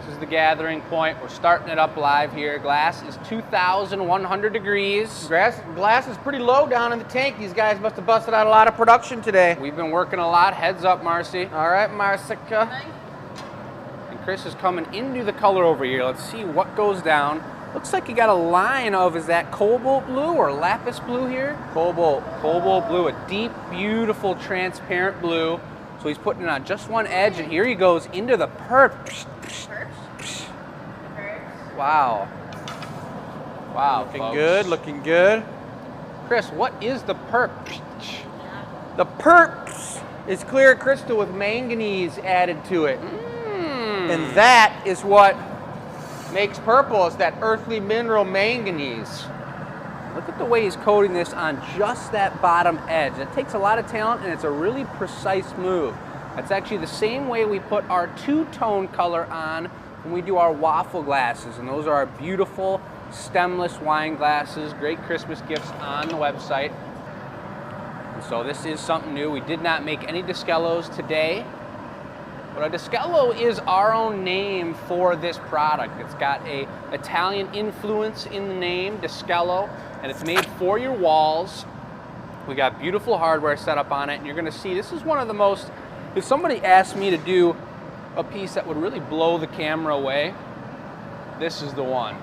This is the gathering point. We're starting it up live here. Glass is 2,100 degrees. Glass is pretty low down in the tank. These guys must have busted out a lot of production today. We've been working a lot. Heads up, Marcy. All right, Marsica. And Chris is coming into the color over here. Let's see what goes down. Looks like you got a line of, is that cobalt blue or lapis blue here? Cobalt. Cobalt blue, a deep, beautiful, transparent blue. So he's putting it on just one edge, and here he goes into the perp. Wow. Wow, Looking folks. good, looking good. Chris, what is the perp? The perp is clear crystal with manganese added to it. And that is what makes purple, is that earthly mineral manganese. Look at the way he's coating this on just that bottom edge. It takes a lot of talent, and it's a really precise move. That's actually the same way we put our two-tone color on when we do our waffle glasses, and those are our beautiful stemless wine glasses. Great Christmas gifts on the website. And so this is something new. We did not make any Diskellos today, but a Diskello is our own name for this product. It's got a Italian influence in the name, Diskello, and it's made for your walls. We got beautiful hardware set up on it, and you're gonna see this is one of the most, if somebody asked me to do a piece that would really blow the camera away, this is the one.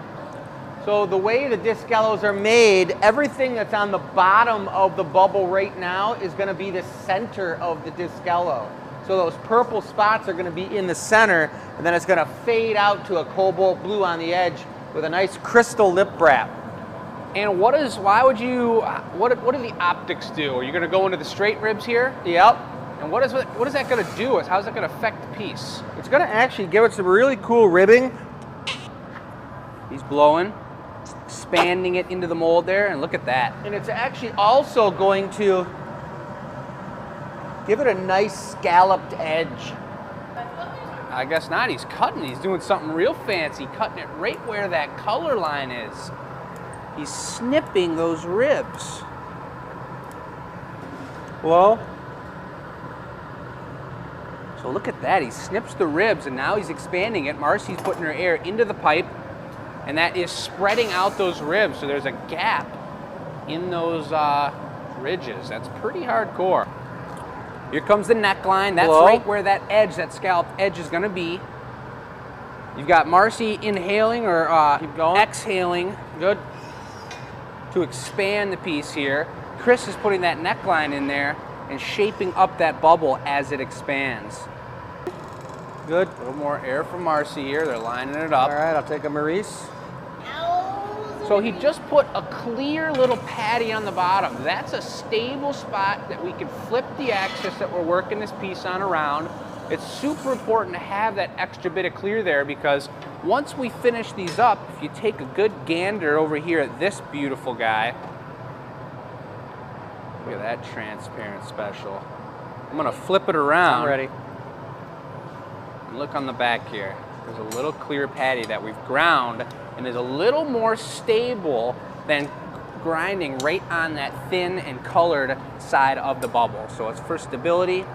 So the way the Diskellos are made, everything that's on the bottom of the bubble right now is gonna be the center of the Diskello. So those purple spots are gonna be in the center, and then it's gonna fade out to a cobalt blue on the edge with a nice crystal lip wrap. And what do the optics do? Are you gonna go into the straight ribs here? Yep. And what is that going to do? How's that going to affect the piece? It's going to actually give it some really cool ribbing. He's blowing, expanding it into the mold there, and look at that. And it's actually also going to give it a nice scalloped edge. I guess not. He's cutting. He's doing something real fancy, cutting it right where that color line is. He's snipping those ribs. Well, so look at that, he snips the ribs and now he's expanding it. Marcy's putting her air into the pipe, and that is spreading out those ribs, so there's a gap in those ridges. That's pretty hardcore. Here comes the neckline. That's right where that edge, that scalloped edge is gonna be. You've got Marcy inhaling or exhaling. Good. To expand the piece here. Chris is putting that neckline in there and shaping up that bubble as it expands. Good. A little more air from Marcy here. They're lining it up. All right, I'll take a Maurice. So he just put a clear little patty on the bottom. That's a stable spot that we can flip the axis that we're working this piece on around. It's super important to have that extra bit of clear there, because once we finish these up, if you take a good gander over here at this beautiful guy, look at that transparent special. I'm gonna flip it around. I'm ready. And look on the back here. There's a little clear patty that we've ground and is a little more stable than grinding right on that thin and colored side of the bubble. So it's for stability.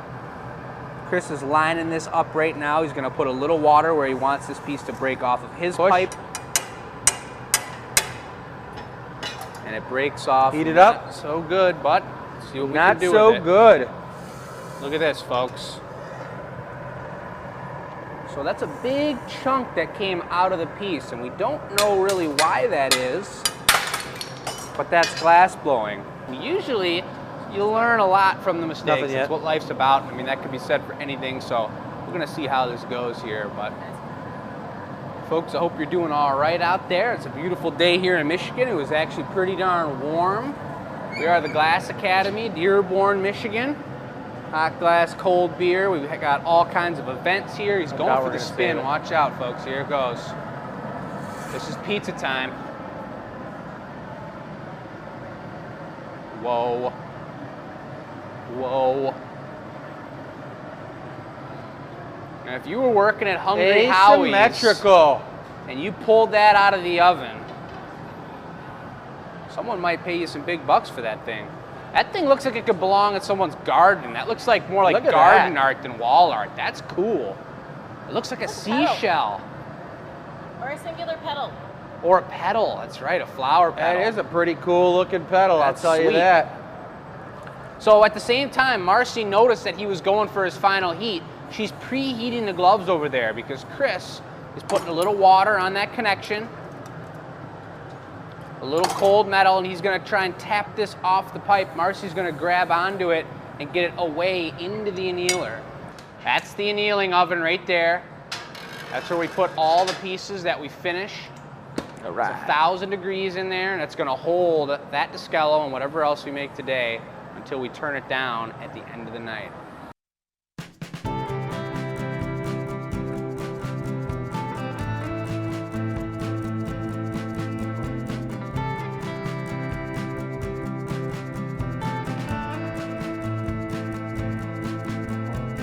Chris is lining this up right now. He's gonna put a little water where he wants this piece to break off of his pipe. And it breaks off. Heat it up. Not so good, but let's see what we Not can do so with it. good. Look at this, folks. So that's a big chunk that came out of the piece, and we don't know really why that is, but that's glass blowing. Usually, you learn a lot from the mistakes. That's what life's about. I mean, that could be said for anything, so we're gonna see how this goes here, but folks, I hope you're doing all right out there. It's a beautiful day here in Michigan. It was actually pretty darn warm. We are the Glass Academy, Dearborn, Michigan. Hot glass, cold beer. We've got all kinds of events here. He's going for the spin. Watch out, folks. Here it goes. This is pizza time. Whoa. Whoa. Now, if you were working at Hungry Howie's Asymmetrical. and you pulled that out of the oven, someone might pay you some big bucks for that thing. That thing looks like it could belong in someone's garden. That looks like more like garden art than wall art. That's cool. It looks like a seashell. Or a singular petal. Or a petal, that's right, a flower petal. That is a pretty cool looking petal, That's I'll tell you sweet. that. So at the same time, Marcy noticed that he was going for his final heat. She's preheating the gloves over there because Chris is putting a little water on that connection, a little cold metal, and he's gonna try and tap this off the pipe. Marcy's gonna grab onto it and get it away into the annealer. That's the annealing oven right there. That's where we put all the pieces that we finish. All right. It's 1,000 degrees in there, and it's gonna hold that Diskello and whatever else we make today until we turn it down at the end of the night.